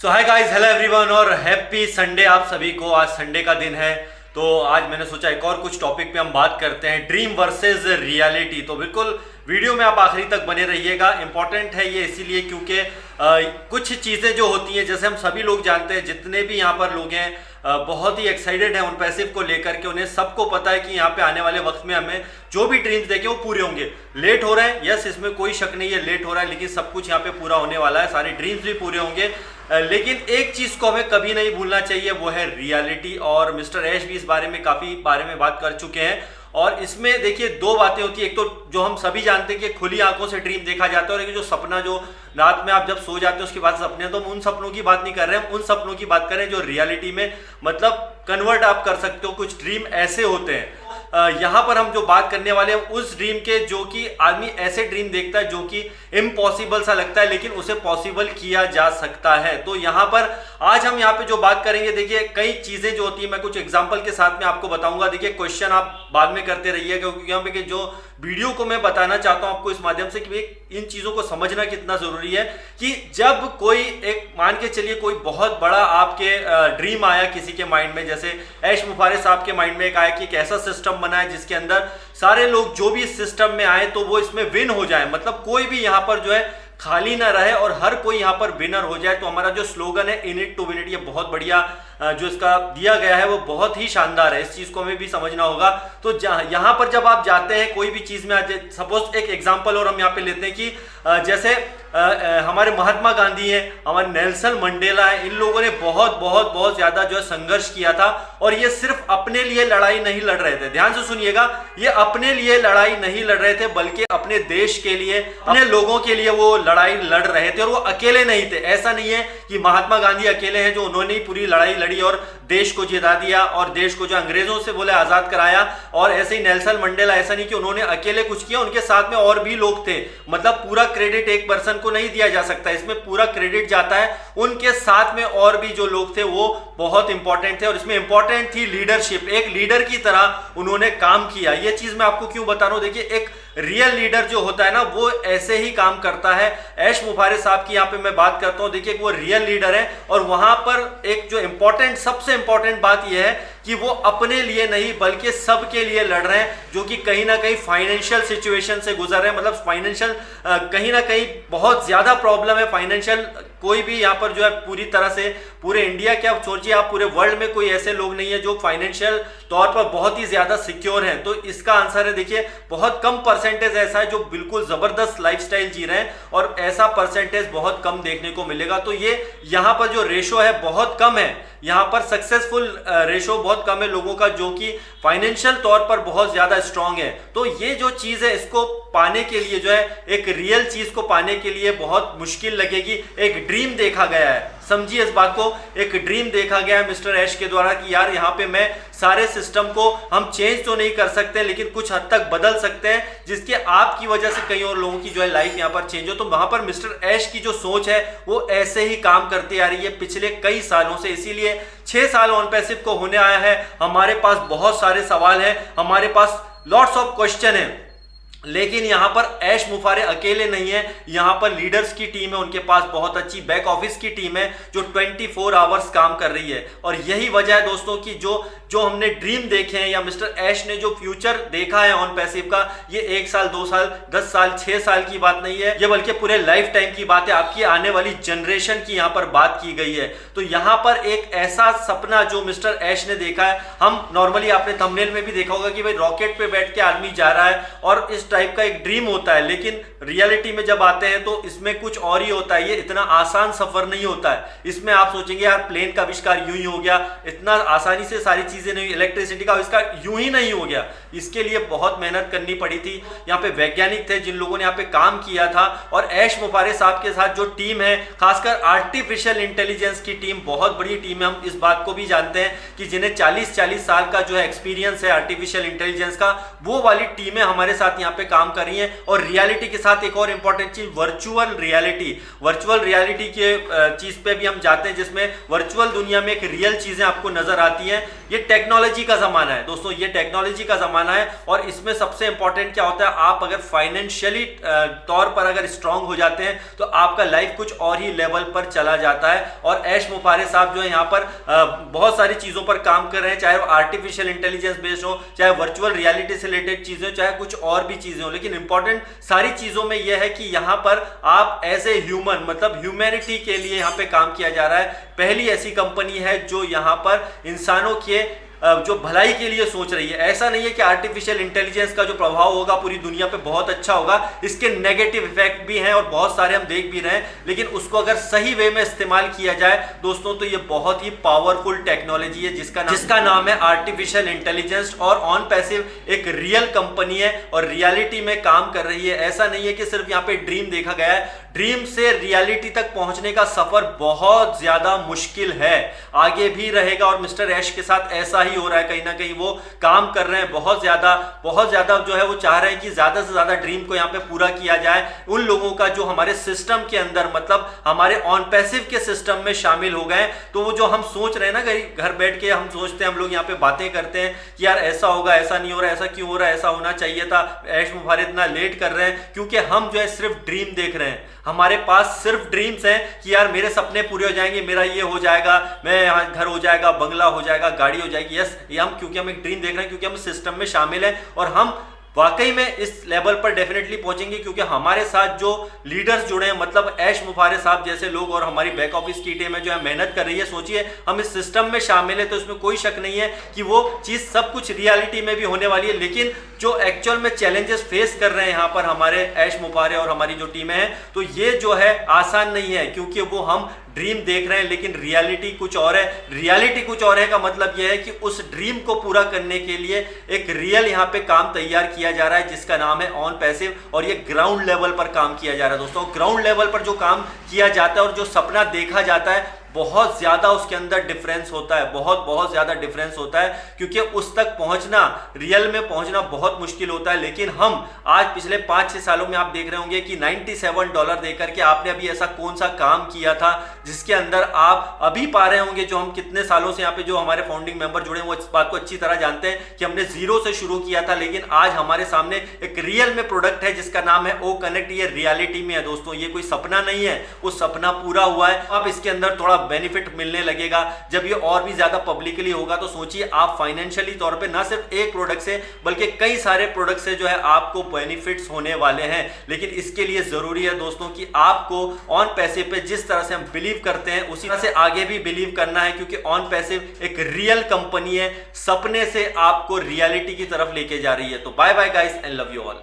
सो hi guys, hello everyone और happy Sunday आप सभी को। आज संडे का दिन है तो आज मैंने सोचा एक और कुछ टॉपिक पे हम बात करते हैं, ड्रीम वर्सेस रियलिटी। तो बिल्कुल वीडियो में आप आखिरी तक बने रहिएगा। इंपॉर्टेंट है ये इसीलिए क्योंकि कुछ चीज़ें जो होती हैं, जैसे हम सभी लोग जानते हैं, जितने भी यहाँ पर लोग हैं बहुत ही एक्साइटेड हैं उन पैसिव को लेकर के। उन्हें सबको पता है कि यहाँ पे आने वाले वक्त में हमें जो भी ड्रीम्स देखें वो पूरे होंगे। लेट हो रहे हैं, यस, इसमें कोई शक नहीं है, लेट हो रहा है, लेकिन सब कुछ यहाँ पे पूरा होने वाला है, सारे ड्रीम्स भी पूरे होंगे। लेकिन एक चीज को हमें कभी नहीं भूलना चाहिए, वो है रियलिटी। और मिस्टर ऐश भी इस बारे में काफी बारे में बात कर चुके हैं। और इसमें देखिए दो बातें होती है, एक तो जो हम सभी जानते हैं कि खुली आंखों से ड्रीम देखा जाता है, और एक जो सपना, जो रात में आप जब सो जाते हैं उसके बाद सपने, तो हम उन सपनों की बात नहीं कर रहे हैं, हम उन सपनों की बात कर रहे हैं जो रियलिटी में मतलब कन्वर्ट आप कर सकते हो। कुछ ड्रीम ऐसे होते हैं, यहाँ पर हम जो बात करने वाले हैं उस ड्रीम के, जो कि आदमी ऐसे ड्रीम देखता है जो कि इम्पॉसिबल सा लगता है लेकिन उसे पॉसिबल किया जा सकता है। तो यहाँ पर आज हम यहाँ पे जो बात करेंगे, देखिए कई चीजें जो होती है, मैं कुछ एग्जांपल के साथ में आपको बताऊंगा। देखिए क्वेश्चन आप बाद में करते रहिएगा, क्योंकि यहाँ पे जो वीडियो को मैं बताना चाहता हूं आपको इस माध्यम से कि इन चीजों को समझना कितना जरूरी है कि जब कोई एक, मान के चलिए कोई बहुत बड़ा आपके ड्रीम आया किसी के माइंड में, जैसे ऐश मुफारे साहब के माइंड में एक आया कि एक ऐसा सिस्टम बना है जिसके अंदर सारे लोग जो भी इस सिस्टम में आए तो वो इसमें विन हो जाए, मतलब कोई भी यहाँ पर जो है खाली ना रहे और हर कोई यहाँ पर विनर हो जाए। तो हमारा जो स्लोगन है in it to win it, ये बहुत बढ़िया जो इसका दिया गया है वो बहुत ही शानदार है, इस चीज को हमें भी समझना होगा। तो यहाँ पर जब आप जाते हैं कोई भी चीज में, सपोज एक एग्जांपल और हम यहाँ पे लेते हैं कि जैसे हमारे महात्मा गांधी हैं, हमारे नेल्सन मंडेला है, इन लोगों ने बहुत ज्यादा जो है संघर्ष किया था। और ये सिर्फ अपने लिए लड़ाई नहीं लड़ रहे थे, ध्यान से सुनिएगा, ये अपने लिए लड़ाई नहीं लड़ रहे थे बल्कि अपने देश के लिए, अपने लोगों के लिए वो लड़ाई लड़ रहे थे। और वो अकेले नहीं थे, ऐसा नहीं है कि महात्मा गांधी अकेले हैं जो उन्होंने ही पूरी लड़ाई लड़ी और देश को जिता दिया और देश को जो अंग्रेजों से बोले आजाद कराया। और ऐसे ही नेल्सन मंडेला, ऐसा नहीं कि उन्होंने अकेले कुछ किया, उनके साथ में और भी लोग थे। मतलब पूरा क्रेडिट एक पर्सन को नहीं दिया जा सकता, इसमें पूरा क्रेडिट जाता है उनके साथ में और भी जो लोग थे वो बहुत इंपॉर्टेंट थे। और इसमें इंपॉर्टेंट थी लीडरशिप, एक लीडर की तरह उन्होंने काम किया। ये चीज मैं आपको क्यों बता रहा हूं, देखिए एक रियल लीडर जो होता है ना वो ऐसे ही काम करता है। ऐश मुफारे साहब की यहाँ पे मैं बात करता हूं, देखिए वो रियल लीडर है। और वहां पर एक जो इंपॉर्टेंट, सबसे इंपॉर्टेंट बात यह है कि वो अपने लिए नहीं बल्कि सबके लिए लड़ रहे हैं, जो कि कहीं ना कहीं फाइनेंशियल सिचुएशन से गुजर रहे हैं। मतलब फाइनेंशियल कहीं ना कहीं बहुत ज्यादा प्रॉब्लम है फाइनेंशियल। कोई भी यहाँ पर जो है पूरी तरह से, पूरे इंडिया क्या सोचिए आप, पूरे वर्ल्ड में कोई ऐसे लोग नहीं है जो फाइनेंशियल तौर पर बहुत ही ज्यादा सिक्योर हैं। तो इसका आंसर है, देखिए बहुत कम परसेंटेज ऐसा है जो बिल्कुल जबरदस्त लाइफस्टाइल जी रहे हैं, और ऐसा परसेंटेज बहुत कम देखने को मिलेगा। तो ये यहाँ पर जो रेशो है बहुत कम है, यहाँ पर सक्सेसफुल रेशो बहुत कम है लोगों का जो कि फाइनेंशियल तौर पर बहुत ज्यादा स्ट्रांग है। तो ये जो चीज है इसको पाने के लिए जो है, एक रियल चीज को पाने के लिए बहुत मुश्किल लगेगी। एक ड्रीम देखा गया है, समझिए इस बात को, एक ड्रीम देखा गया है मिस्टर ऐश के द्वारा कि यार यहाँ पे मैं सारे सिस्टम को हम चेंज तो नहीं कर सकते लेकिन कुछ हद तक बदल सकते हैं, जिसके आपकी वजह से कई और लोगों की जो है लाइफ यहाँ पर चेंज हो। तो वहां पर मिस्टर ऐश की जो सोच है वो ऐसे ही काम करती आ रही है पिछले कई सालों से। इसीलिए 6 साल ऑन पैसिव को होने आया है, हमारे पास बहुत सारे सवाल हैं, हमारे पास लॉट्स ऑफ क्वेश्चन है। लेकिन यहां पर ऐश मुफारे अकेले नहीं है, यहां पर लीडर्स की टीम है, उनके पास बहुत अच्छी बैक ऑफिस की टीम है जो 24 आवर्स काम कर रही है। और यही वजह है दोस्तों की जो हमने ड्रीम देखे हैं, या मिस्टर ऐश ने जो फ्यूचर देखा है ऑन पैसिव का, ये 1 साल 2 साल 10 साल 6 साल की बात नहीं है, ये बल्कि पूरे लाइफ टाइम की बात है, आपकी आने वाली जनरेशन की यहाँ पर बात की गई है। तो यहाँ पर एक ऐसा सपना जो मिस्टर ऐश ने देखा है, हम नॉर्मली आपने थंबनेल में भी देखा होगा कि भाई रॉकेट पे बैठ के आदमी जा रहा है और इस टाइप का एक ड्रीम होता है, लेकिन रियलिटी में जब आते हैं तो इसमें कुछ और ही होता है। ये इतना आसान सफर नहीं होता है, इसमें आप सोचेंगे यार प्लेन का आविष्कार यूं ही हो गया, इतना आसानी से सारी चीजें नहीं, इलेक्ट्रिसिटी का आविष्कार यूं ही नहीं हो गया, इसके लिए बहुत मेहनत करनी पड़ी थी। यहाँ पे वैज्ञानिक थे जिन लोगों ने यहाँ पे काम किया था, और ऐश मुफारे साहब के साथ जो टीम है, खासकर आर्टिफिशियल इंटेलिजेंस की टीम, बहुत बड़ी टीम है। हम इस बात को भी जानते हैं कि जिन्हें 40 साल का जो है एक्सपीरियंस है आर्टिफिशियल इंटेलिजेंस का, वो वाली टीमें हमारे साथ यहाँ पे काम कर रही हैं। और रियलिटी के साथ एक और इंपॉर्टेंट चीज, वर्चुअल रियलिटी के चीज पे भी हम जाते हैं, जिसमें वर्चुअल दुनिया में एक रियल चीजें आपको नजर आती हैं। ये टेक्नोलॉजी का जमाना है दोस्तों, ये टेक्नोलॉजी का जमाना कमाना है। और इसमें सबसे इंपॉर्टेंट क्या होता है, आप अगर फाइनेंशियली तौर पर अगर स्ट्रांग हो जाते हैं तो आपका लाइफ कुछ और ही लेवल पर चला जाता है। और ऐश मुफारे साहब जो है यहाँ पर बहुत सारी चीजों पर काम कर रहे हैं, चाहे वो आर्टिफिशियल इंटेलिजेंस बेस्ड हो, चाहे वर्चुअल रियलिटी से रिलेटेड चीजें, चाहे कुछ और भी चीजें हो। लेकिन इंपॉर्टेंट सारी चीजों में यह है कि यहां पर आप एज ए ह्यूमन, मतलब ह्यूमैनिटी के लिए यहां पे काम किया जा रहा है। पहली ऐसी कंपनी है जो यहां पर इंसानों के जो भलाई के लिए सोच रही है। ऐसा नहीं है कि आर्टिफिशियल इंटेलिजेंस का जो प्रभाव होगा पूरी दुनिया पे बहुत अच्छा होगा, इसके नेगेटिव इफेक्ट भी हैं और बहुत सारे हम देख भी रहे हैं। लेकिन उसको अगर सही वे में इस्तेमाल किया जाए दोस्तों तो ये बहुत ही पावरफुल टेक्नोलॉजी है जिसका नाम है आर्टिफिशियल इंटेलिजेंस। और ऑन पैसिव एक रियल कंपनी है और रियलिटी में काम कर रही है। ऐसा नहीं है कि सिर्फ यहाँ पे ड्रीम देखा गया है, ड्रीम से रियलिटी तक पहुंचने का सफर बहुत ज्यादा मुश्किल है, आगे भी रहेगा। और मिस्टर ऐश के साथ ऐसा ही हो रहा है, कहीं ना कहीं वो काम कर रहे हैं बहुत ज्यादा जो है वो चाह रहे हैं कि ज्यादा से ज्यादा ड्रीम को यहाँ पे पूरा किया जाए। उन लोगों का जो हमारे सिस्टम के अंदर, मतलब हमारे ऑन पैसिव के सिस्टम में शामिल हो गए। तो वो जो हम सोच रहे हैं ना, घर बैठ के हम सोचते हैं, हम लोग यहाँ पे बातें करते हैं कि यार ऐसा होगा, ऐसा नहीं हो रहा, ऐसा क्यों हो रहा है, ऐसा होना चाहिए था, ऐश मुफारे इतना लेट कर रहे हैं, क्योंकि हम जो है सिर्फ ड्रीम देख रहे हैं। हमारे पास सिर्फ ड्रीम्स हैं कि यार मेरे सपने पूरे हो जाएंगे, मेरा ये हो जाएगा, मैं यहाँ घर हो जाएगा, बंगला हो जाएगा, गाड़ी हो जाएगी। यस, ये हम क्योंकि हम एक ड्रीम देख रहे हैं, क्योंकि हम सिस्टम में शामिल हैं। और हम वाकई में इस लेवल पर डेफिनेटली पहुंचेंगे क्योंकि हमारे साथ जो लीडर्स जुड़े हैं, मतलब ऐश मुफारे साहब जैसे लोग और हमारी बैक ऑफिस की टीम है जो है मेहनत कर रही है। सोचिए हम इस सिस्टम में शामिल है तो इसमें कोई शक नहीं है कि वो चीज सब कुछ रियलिटी में भी होने वाली है। लेकिन जो एक्चुअल में चैलेंजेस फेस कर रहे हैं यहाँ पर हमारे ऐश मुफारे और हमारी जो टीमें हैं, तो ये जो है आसान नहीं है, क्योंकि वो हम ड्रीम देख रहे हैं लेकिन रियलिटी कुछ और है। रियलिटी कुछ और है का मतलब यह है कि उस ड्रीम को पूरा करने के लिए एक रियल यहाँ पे काम तैयार किया जा रहा है जिसका नाम है ऑन पैसिव। और ये ग्राउंड लेवल पर काम किया जा रहा है दोस्तों। ग्राउंड लेवल पर जो काम किया जाता है और जो सपना देखा जाता है, बहुत ज्यादा उसके अंदर डिफरेंस होता है, बहुत ज्यादा डिफरेंस होता है, क्योंकि उस तक पहुंचना, रियल में पहुंचना बहुत मुश्किल होता है। लेकिन हम आज पिछले 5-6 सालों में आप देख रहे होंगे कि $97 देकर के आपने अभी ऐसा कौन सा काम किया था जिसके अंदर आप अभी पा रहे होंगे। जो हम कितने सालों से यहाँ पे जो हमारे फाउंडिंग मेंबर जुड़े हैं वो इस बात को अच्छी तरह जानते हैं कि हमने जीरो से शुरू किया था, लेकिन आज हमारे सामने एक रियल में प्रोडक्ट है जिसका नाम है ओ कनेक्ट। ये रियलिटी में है दोस्तों, ये कोई सपना नहीं है, वो सपना पूरा हुआ है। अब इसके अंदर थोड़ा बेनिफिट मिलने लगेगा जब ये और भी ज्यादा पब्लिकली होगा। तो सोचिए आप फाइनेंशियली तौर पे ना सिर्फ एक प्रोडक्ट से बल्कि कई सारे प्रोडक्ट से जो है आपको बेनिफिट्स होने वाले हैं। लेकिन इसके लिए जरूरी है दोस्तों कि आपको ऑन पैसिव पे जिस तरह से हम बिलीव करते हैं उसी तरह से आगे भी बिलीव करना है, क्योंकि ऑन पैसिव एक रियल कंपनी है, सपने से आपको रियलिटी की तरफ लेके जा रही है। तो bye bye guys and love you all.